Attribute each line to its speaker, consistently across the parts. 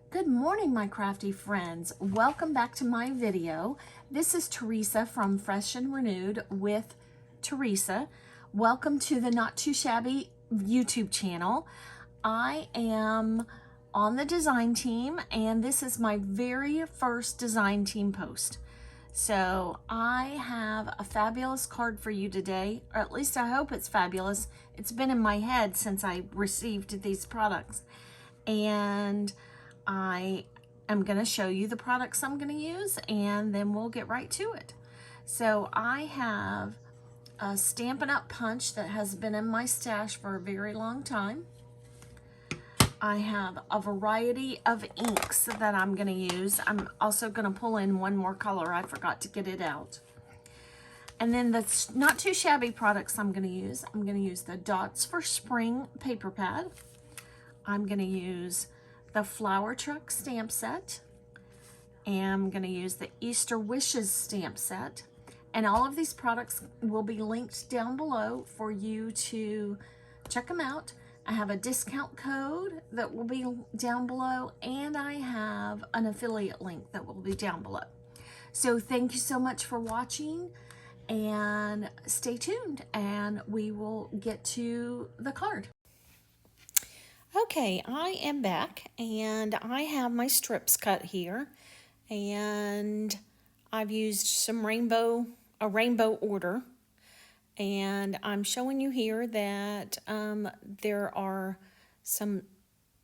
Speaker 1: Good morning, my crafty friends. Welcome back to my video. This is Teresa from Fresh and Renewed with Teresa. Welcome to the Not Too Shabby YouTube channel. I am on the design team, and this is my very first design team post. So I have a fabulous card for you today, or at least I hope it's fabulous. It's been in my head since I received these products. And I am going to show you the products I'm going to use, and then we'll get right to it. So I have a Stampin' Up! Punch that has been in my stash for a very long time. I have a variety of inks that I'm going to use. I'm also going to pull in one more color. I forgot to get it out. And then the Not Too Shabby products I'm going to use the Dots for Spring paper pad. I'm going to use the Flower Truck stamp set, and I'm going to use the Easter Wishes stamp set, and all of these products will be linked down below for you to check them out. I have a discount code that will be down below, and I have an affiliate link that will be down below. So thank you so much for watching, and stay tuned, and we will get to the card. Okay, I am back, and I have my strips cut here, and I've used a rainbow order, and I'm showing you here that there are some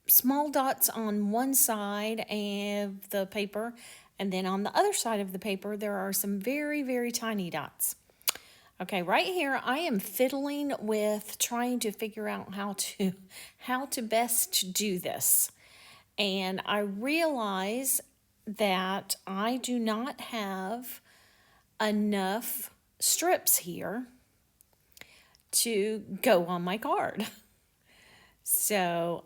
Speaker 1: small dots on one side of the paper, and then on the other side of the paper there are some very, very tiny dots. Okay, right here I am fiddling with trying to figure out how to best do this. And I realize that I do not have enough strips here to go on my card. So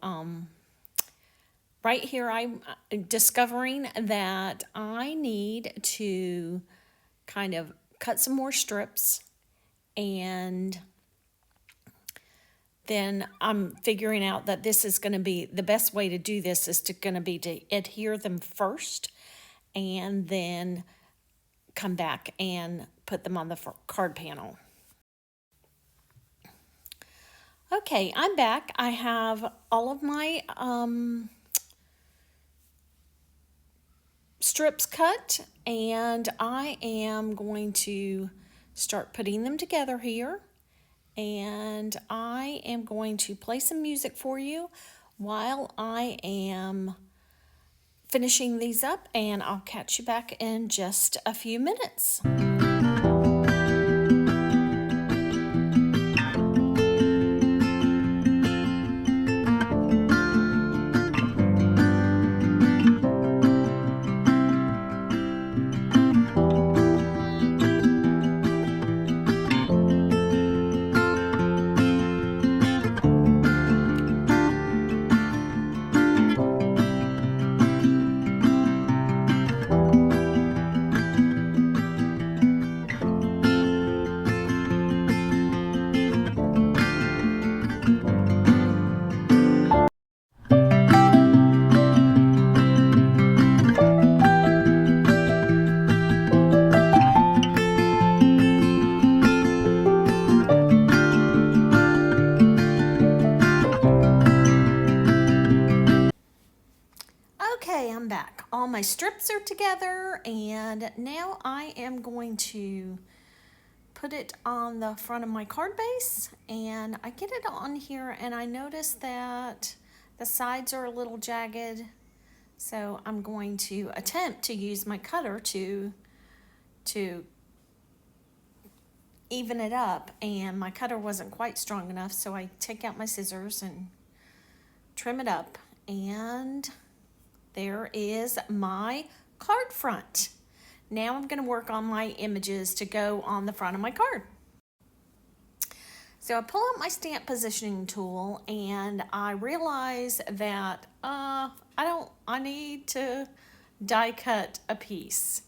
Speaker 1: right here I'm discovering that I need to kind of cut some more strips, and then I'm figuring out that this is going to be the best way to do this is going to be to adhere them first and then come back and put them on the card panel. Okay, I'm back. I have all of my strips cut, and I am going to start putting them together here, and I am going to play some music for you while I am finishing these up, and I'll catch you back in just a few minutes. Okay, I'm back. All my strips are together, and now I am going to put it on the front of my card base, and I get it on here, and I notice that the sides are a little jagged, so I'm going to attempt to use my cutter to even it up, and my cutter wasn't quite strong enough, so I take out my scissors and trim it up, and there is my card front. Now I'm going to work on my images to go on the front of my card. So I pull out my stamp positioning tool, and I realize that I need to die cut a piece,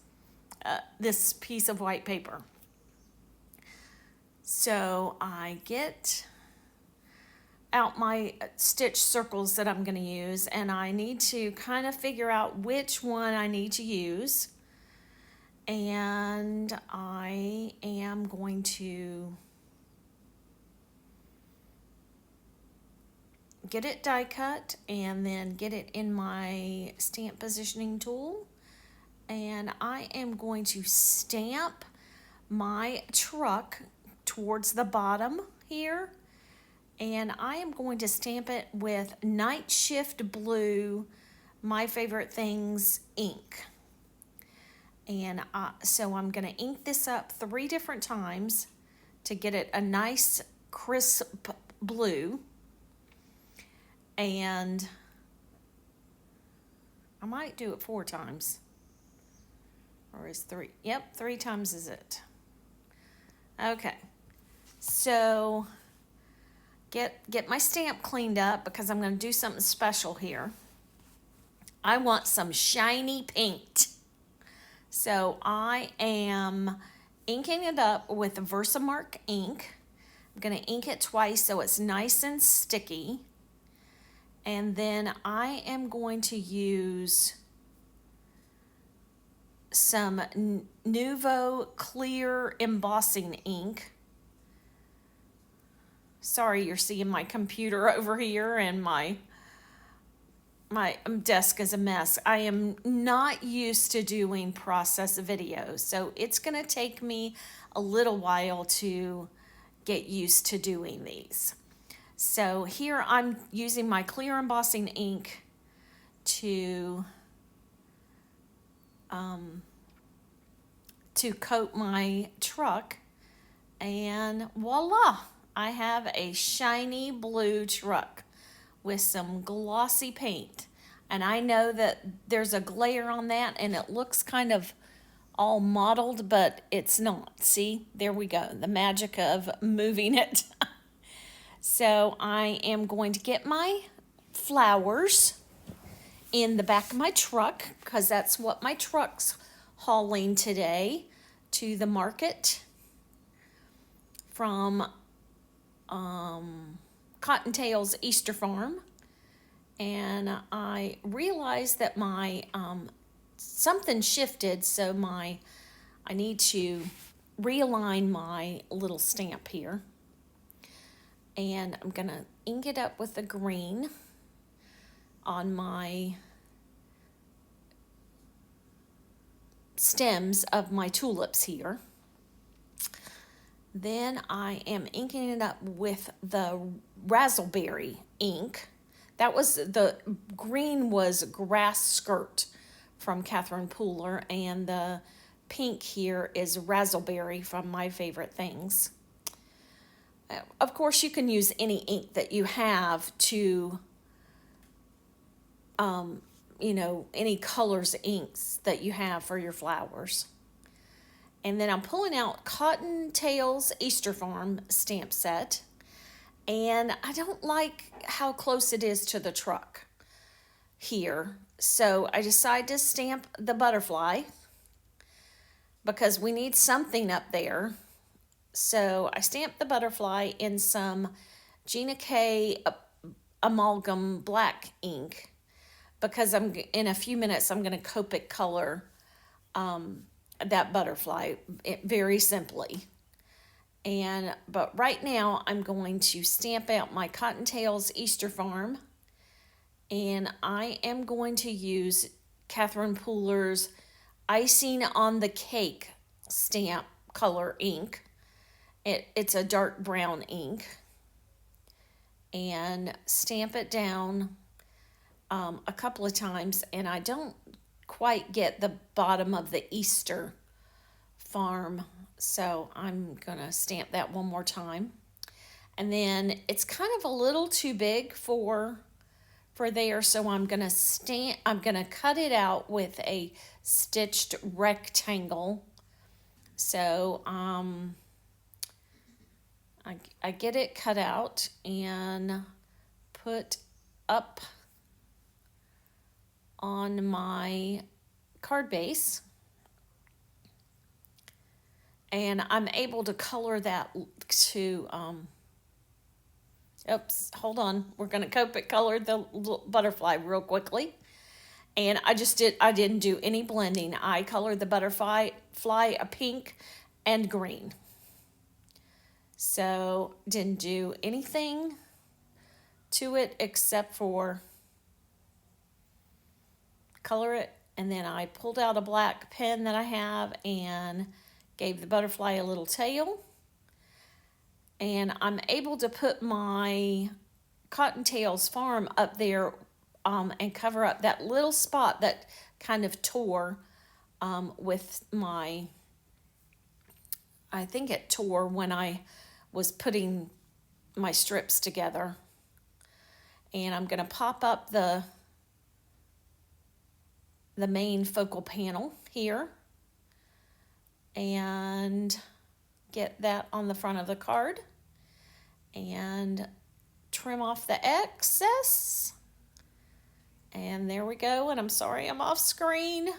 Speaker 1: this piece of white paper. So I get out my stitch circles that I'm going to use, and I need to kind of figure out which one I need to use. And I am going to get it die cut and then get it in my stamp positioning tool. And I am going to stamp my truck towards the bottom here. And I am going to stamp it with Night Shift Blue, My Favorite Things ink. And so I'm going to ink this up 3 different times to get it a nice crisp blue. And I might do it 4 times. Or is 3? Yep, 3 times is it. Okay. So get my stamp cleaned up because I'm going to do something special here. I want some shiny paint. So I am inking it up with Versamark ink. I'm going to ink it twice so it's nice and sticky. And then I am going to use some Nuvo clear embossing ink. Sorry, you're seeing my computer over here and my desk is a mess. I am not used to doing process videos, so it's going to take me a little while to get used to doing these. So here I'm using my clear embossing ink to coat my truck, and voila, I have a shiny blue truck with some glossy paint. And I know that there's a glare on that and it looks kind of all mottled, but it's not. See, there we go, the magic of moving it. So I am going to get my flowers in the back of my truck because that's what my truck's hauling today to the market from Cottontail's Easter Farm. And I realized that my something shifted, so I need to realign my little stamp here. And I'm gonna ink it up with the green on my stems of my tulips here. Then I am inking it up with the razzleberry ink. That was the green was Grass Skirt from Catherine Pooler, and the pink here is razzleberry from My Favorite Things. Of course, you can use any ink that you have to, any colors inks that you have for your flowers. And then I'm pulling out Cottontail's Easter Farm stamp set. And I don't like how close it is to the truck here. So I decided to stamp the butterfly because we need something up there. So I stamped the butterfly in some Gina K Amalgam black ink because in a few minutes I'm going to Copic color that butterfly very simply. But right now I'm going to stamp out my Cottontail's Easter Farm, and I am going to use Catherine Pooler's Icing on the Cake stamp color ink. It's a dark brown ink, and stamp it down a couple of times, and I don't quite get the bottom of the Easter farm, so I'm gonna stamp that one more time. And then it's kind of a little too big for there, so I'm gonna cut it out with a stitched rectangle. So I get it cut out and put up on my card base, and I'm able to color that to Oops, hold on. We're going to Copic color the little butterfly real quickly. And I didn't do any blending. I colored the butterfly a pink and green. So didn't do anything to it except for color it. And then I pulled out a black pen that I have and gave the butterfly a little tail. And I'm able to put my Cottontails Farm up there and cover up that little spot that kind of tore with my, I think it tore when I was putting my strips together. And I'm going to pop up the main focal panel here and get that on the front of the card and trim off the excess. And there we go. And I'm sorry I'm off screen.